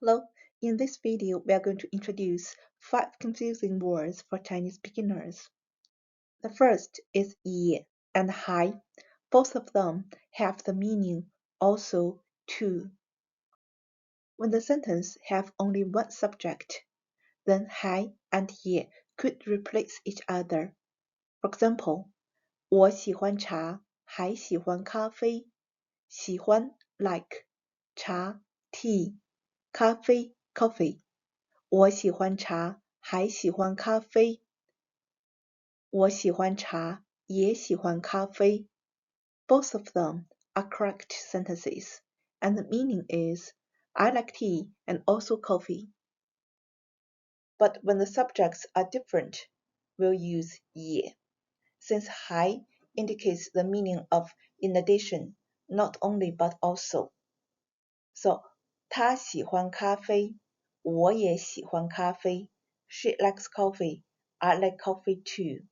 Hello, in this video we are going to introduce 5 confusing words for Chinese beginners. The first is 也 and 还. Both of them have the meaning also to. When the sentence have only one subject, then 还 and 也 could replace each other. For example, 我喜欢茶，还喜欢咖啡。喜欢 like, 茶 tea, 咖啡 coffee. 我喜欢茶，还喜欢咖啡。我喜欢茶，也喜欢咖啡。Both of them are correct sentences, and the meaning is I like tea and also coffee. But when the subjects are different, we'll use 也, since 还 indicates the meaning of in addition, not only but also. So, 他喜欢咖啡，我也喜欢咖啡。She likes coffee. I like coffee too.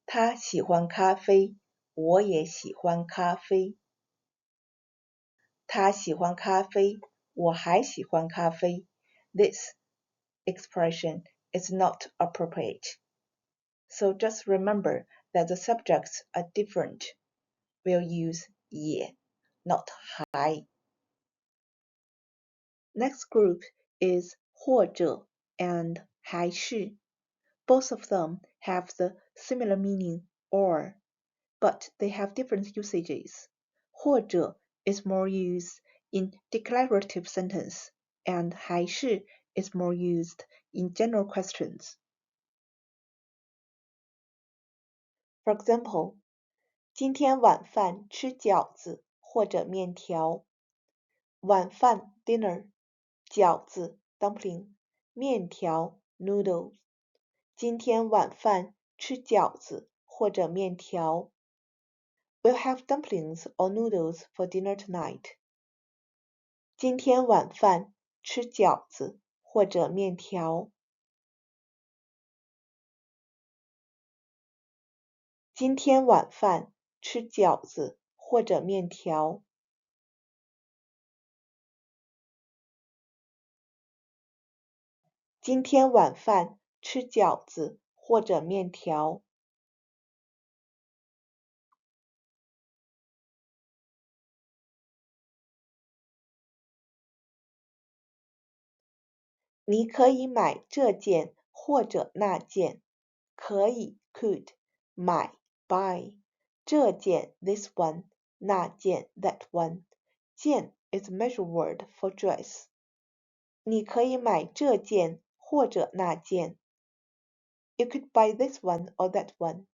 他喜欢咖啡，我也喜欢咖啡。他喜欢咖啡，我还喜欢咖啡。This expression is not appropriate. So just remember that the subjects are different. We'll use 也, not 还. Next group is 或者 and 还是. Both of them have the similar meaning or, but they have different usages. 或者 is more used in declarative sentence and 还是 is more used in general questions. For example, 今天晚饭吃饺子或者面条。晚饭 dinner, 饺子 dumpling, 面条 noodles. 今天晚饭吃饺子或者面条。We'll have dumplings or noodles for dinner tonight. 今天晚饭吃饺子或者面条。今天晚饭吃饺子或者面条。今天晚饭吃饺子或者面条。你可以买这件或者那件。可以 could, 买 buy, 这件 this one, 那件 that one. 件 is a measure word for dress. 你可以买这件或者那件。You could buy this one or that one.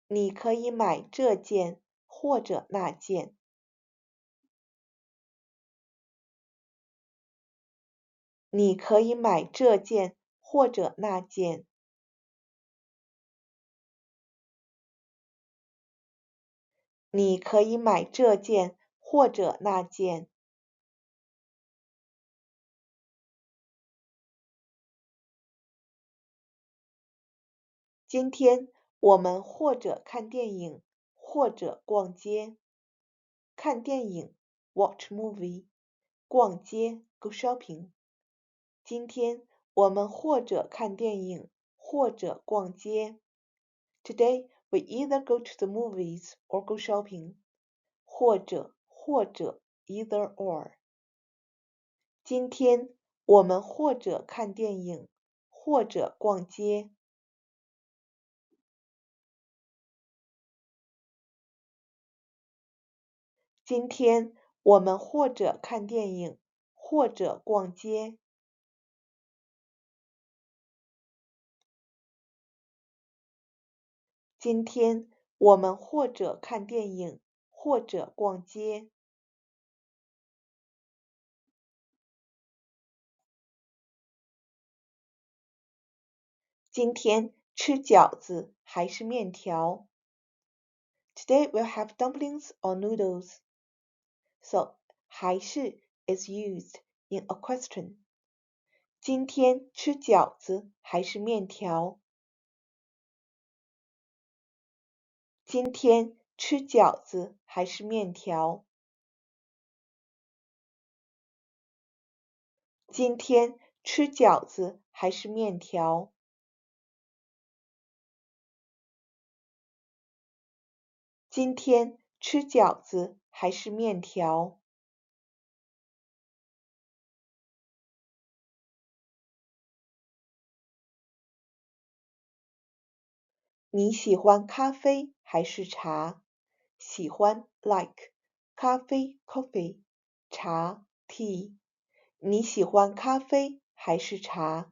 你可以买这件或者那件。你可以买这件或者那件。你可以买这件或者那件。今天我们或者看电影，或者逛街。看电影 watch movie, 逛街 go shopping. 今天我们或者看电影，或者逛街。Today we either go to the movies or go shopping. 或者 either or. 今天我们或者看电影，或者逛街。今天我们或者看电影，或者逛街。今天我们或者看电影，或者逛街。今天吃饺子还是面条？ Today we'll have dumplings or noodles. So 还是 is used in a question. 今天吃饺子还是面条？今天吃饺子还是面条？今天吃饺子还是面条？今天吃饺子还是面条？你喜欢咖啡还是茶？喜欢 like 咖啡 coffee 茶 tea。你喜欢咖啡还是茶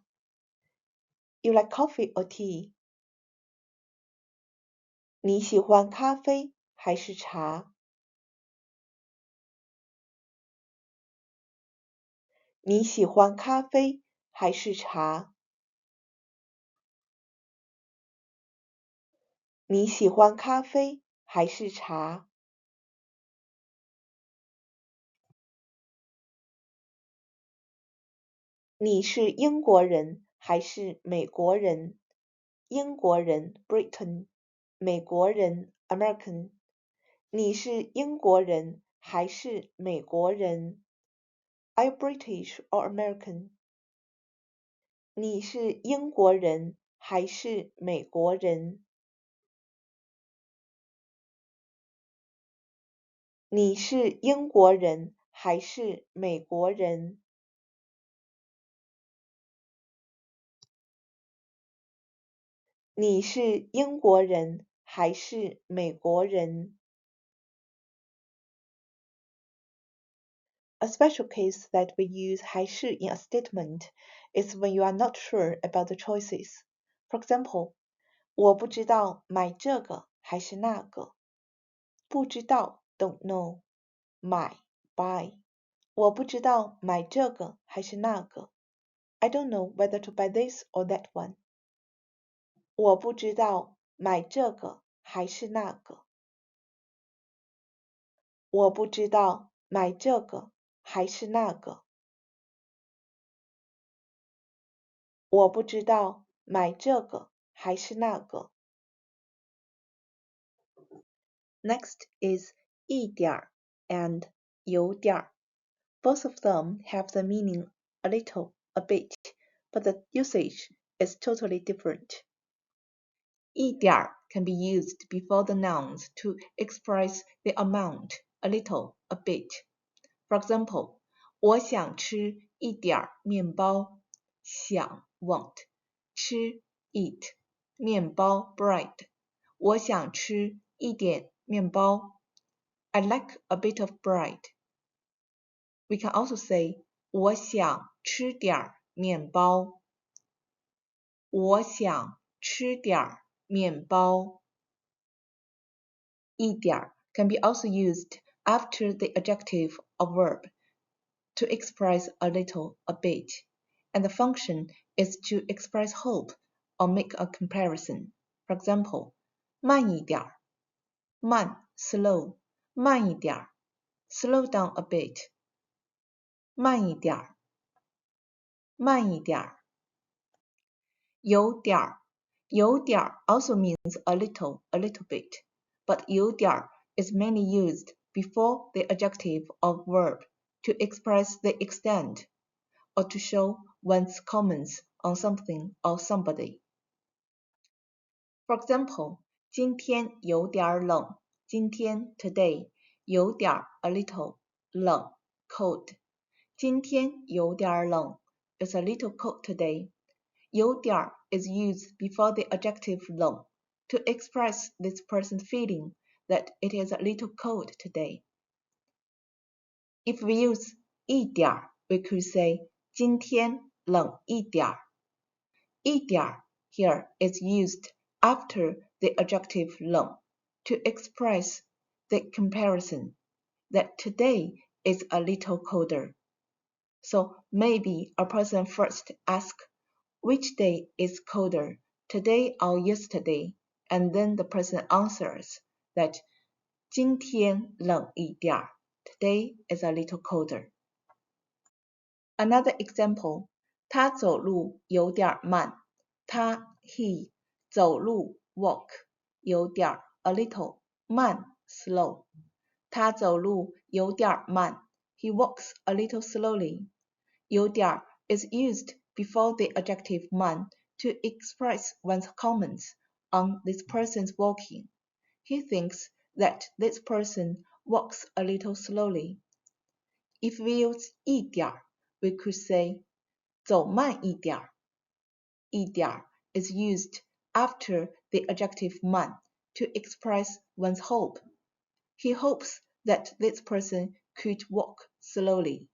？You like coffee or tea？你喜欢咖啡还是茶？你喜欢咖啡还是茶？你喜欢咖啡还是茶？你是英国人还是美国人？英国人 Britain，美国人 American。你是英国人还是美国人？Are you British or American？你是英国人还是美国人？你是英国人还是美国人你是英国人还是美国人？A special case that we use 还是 in a statement is when you are not sure about the choices. For example, 我不知道买这个还是那个。不知道 don't know，买 buy。我不知道买这个还是那个。I don't know whether to buy this or that one。我不知道买这个还是那个。我不知道买这个还是那个。我不知道买这个还是那个。Next is 一点儿 and 有点儿。Both of them have the meaning a little, a bit, but the usage is totally different. 一点儿 can be used before the nouns to express the amount, a little, a bit. For example, 我想吃一点儿面包。想 want 吃 eat 面包 bread 我想吃一点面包 I like a bit of bread. We can also say 我想吃点儿面包。我想吃点儿面包。一点儿 can be also used after the adjective or verb to express a little, a bit, and the function is to express hope or make a comparison. For example, 慢一点儿，慢 slow，慢一点儿 slow down a bit，慢一点儿，慢一点儿。有点儿，有点儿 also means a little bit, but 有点儿 is mainly used before the adjective or verb to express the extent or to show one's comments on something or somebody. For example, 今天有点冷。今天 today 有点 a little 冷 cold. 今天有点冷 is a little cold today. 有点 is used before the adjective 冷 to express this person's feeling that it is a little cold today. If we use 一点 we could say 今天冷一点。一点 here is used after the adjective 冷 to express the comparison that today is a little colder. So maybe a person first asks which day is colder, today or yesterday, and then the person answers that 今天冷一点 today is a little colder. Another example, 他走路有点慢。他 he 走路 walk 有点 a little 慢 slow。他走路有点慢 he walks a little slowly。有点 is used before the adjective man to express one's comments on this person's walking. He thinks that this person walks a little slowly. If we use 一点, we could say 走慢一点。一点 is used after the adjective 慢 to express one's hope. He hopes that this person could walk slowly.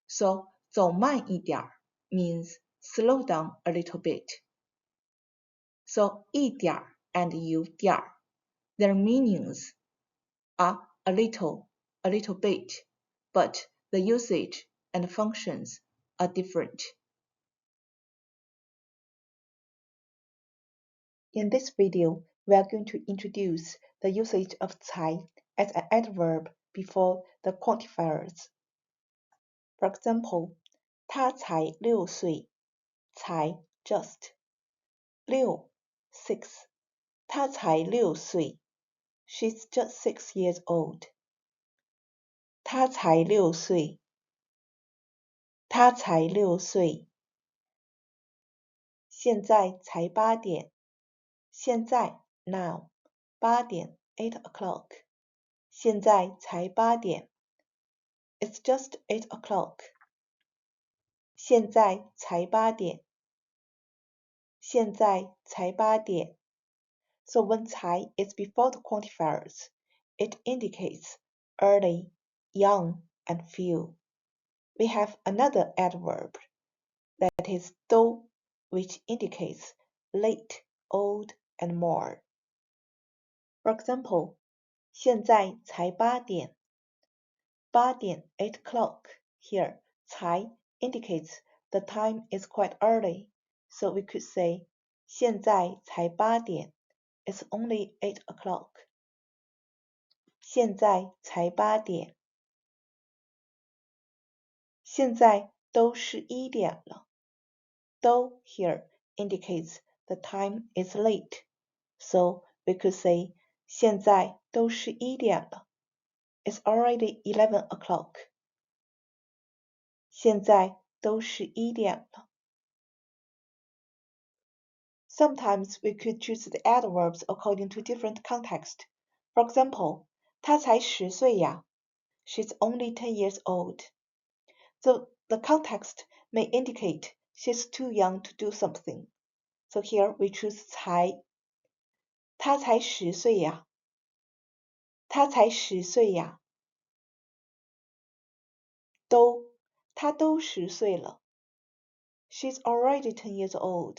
So 走慢一点 means slow down a little bit. So 一点 and 有点 their meanings are a little bit, but the usage and functions are different. In this video, we are going to introduce the usage of 才 as an adverb before the quantifiers. For example, 他才6岁，才 just 6 6，他才6岁 she's just 6 years old. 他才6岁，他才6岁，现在才8点，现在 now 8点 8 o'clock，现在才8点 it's just 8 o'clock，现在才8点，现在才8点。So when 才 is before the quantifiers, it indicates early, young, and few. We have another adverb, that is 都, which indicates late, old, and more. For example, 现在才8点。8点 8 o'clock. Here, 才 indicates the time is quite early, so we could say 现在才8点 it's only 8 o'clock. 现在才8点。现在都11点了。都 here indicates the time is late, so we could say 现在都11点了。It's already 11 o'clock. 现在都11点了。Sometimes we could choose the adverbs according to different context. For example, 她才10岁呀。She's only 10 years old. So the context may indicate she's too young to do something. So here we choose 才。她才10岁呀。她才10岁呀。都，她都10岁了。She's already 10 years old.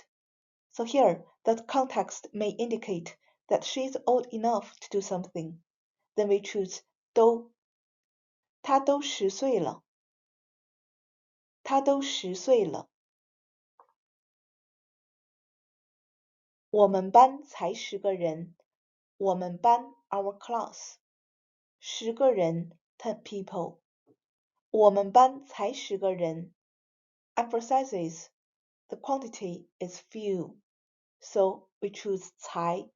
So here, the context may indicate that she is old enough to do something. Then we choose 都。她都10岁了。她都10岁了。我们班才10个人。我们班 our class 10个人 10 people. 我们班才10个人 emphasizes the quantity is few. So we choose 才。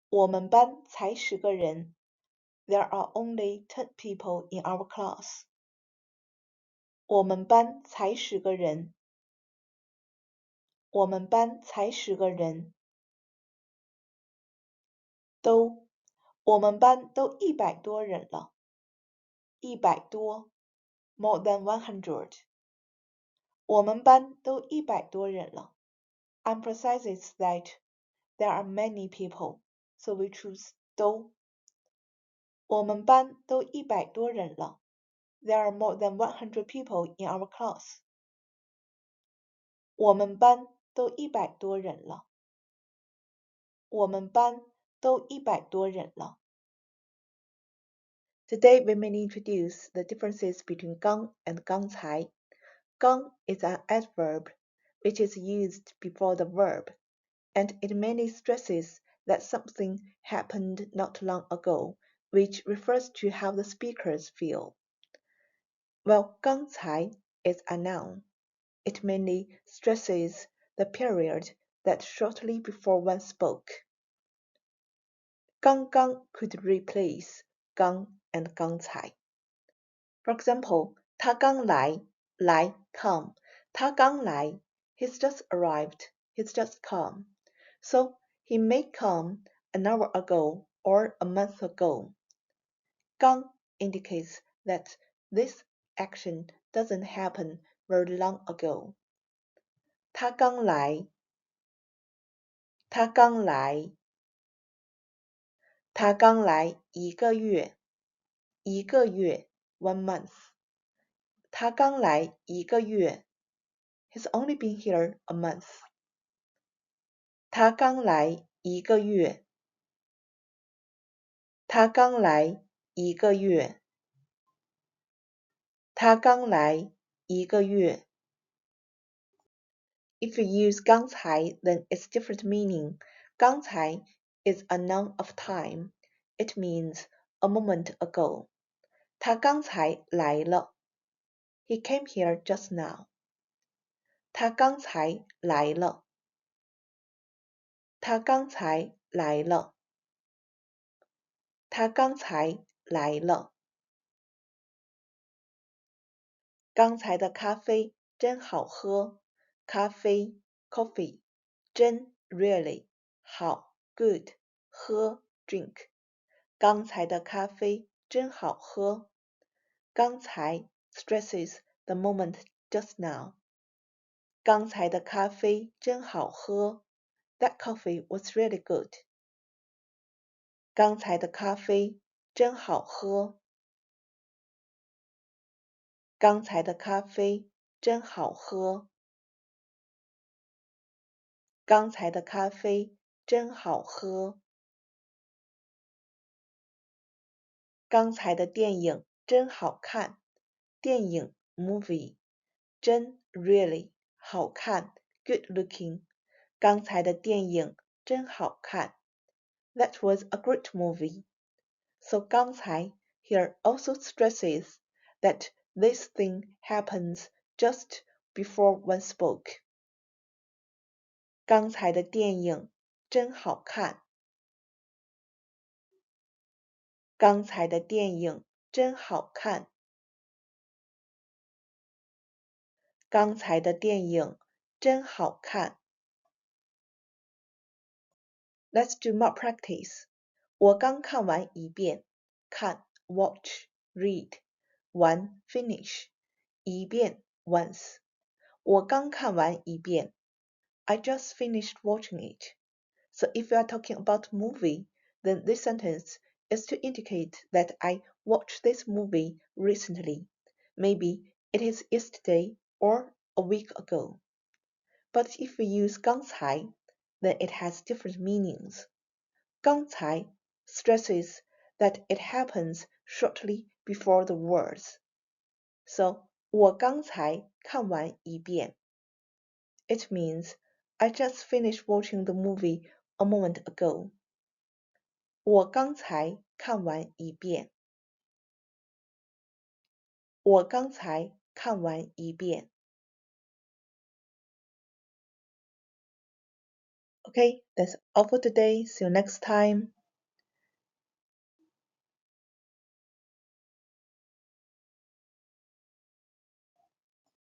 我们班才10个人。There are only 10 people in our class. 我们班才10个人。我们班才10个人。都，我们班都100多人了。100多 more than 100. 我们班都100多人了 emphasizes that there are many people, so we choose 都。我们班都100多人了 There are more than 100 people in our class. 我们班都100多人了。我们班都100多人了。Today we may introduce the differences between 刚 and 刚才。刚 is an adverb which is used before the verb, and it mainly stresses that something happened not long ago, which refers to how the speakers feel. While 刚才 is a noun, it mainly stresses the period that shortly before one spoke. 刚刚 could replace 刚 and 刚才. For example, 他刚来 come, 他刚来, he's just arrived, he's just come. So he may come an hour ago or a month ago. 刚 indicates that this action doesn't happen very long ago. 他刚来，他刚来，他刚来一个月，一个月 1 month. 他刚来一个月 He's only been here a month. 他刚来一个月，他刚来一个月，他刚来一个月。If you use 刚才, then it's different meaning. 刚才 is a noun of time. It means a moment ago. 他刚才来了。He came here just now. 他刚才来了。他刚才来了。他刚才来了。刚才的咖啡真好喝。咖啡 coffee 真 really 好 good 喝 drink 刚才的咖啡真好喝。刚才 stresses the moment just now 刚才的咖啡真好喝。That coffee was really good 刚才的咖啡真好喝。刚才的咖啡真好喝。刚才的咖啡真好喝。刚才的电影真好看。电影 movie 真 really 好看 good looking 刚才的电影真好看。That was a great movie. So 刚才 here also stresses that this thing happens just before one spoke. 刚才的电影真好看。刚才的电影真好看。刚才的电影真好看。Let's do more practice. 我刚看完一遍。看 watch, read. 完 finish. 一遍 once. 我刚看完一遍。I just finished watching it. So if you are talking about movie, then this sentence is to indicate that I watched this movie recently. Maybe it is yesterday or a week ago. But if we use 刚才, then it has different meanings. 刚才 stresses that it happens shortly before the words. So 我刚才看完一遍. It means I just finished watching the movie a moment ago. 我刚才看完一遍。我刚才看完一遍。Okay, that's all for today. See you next time.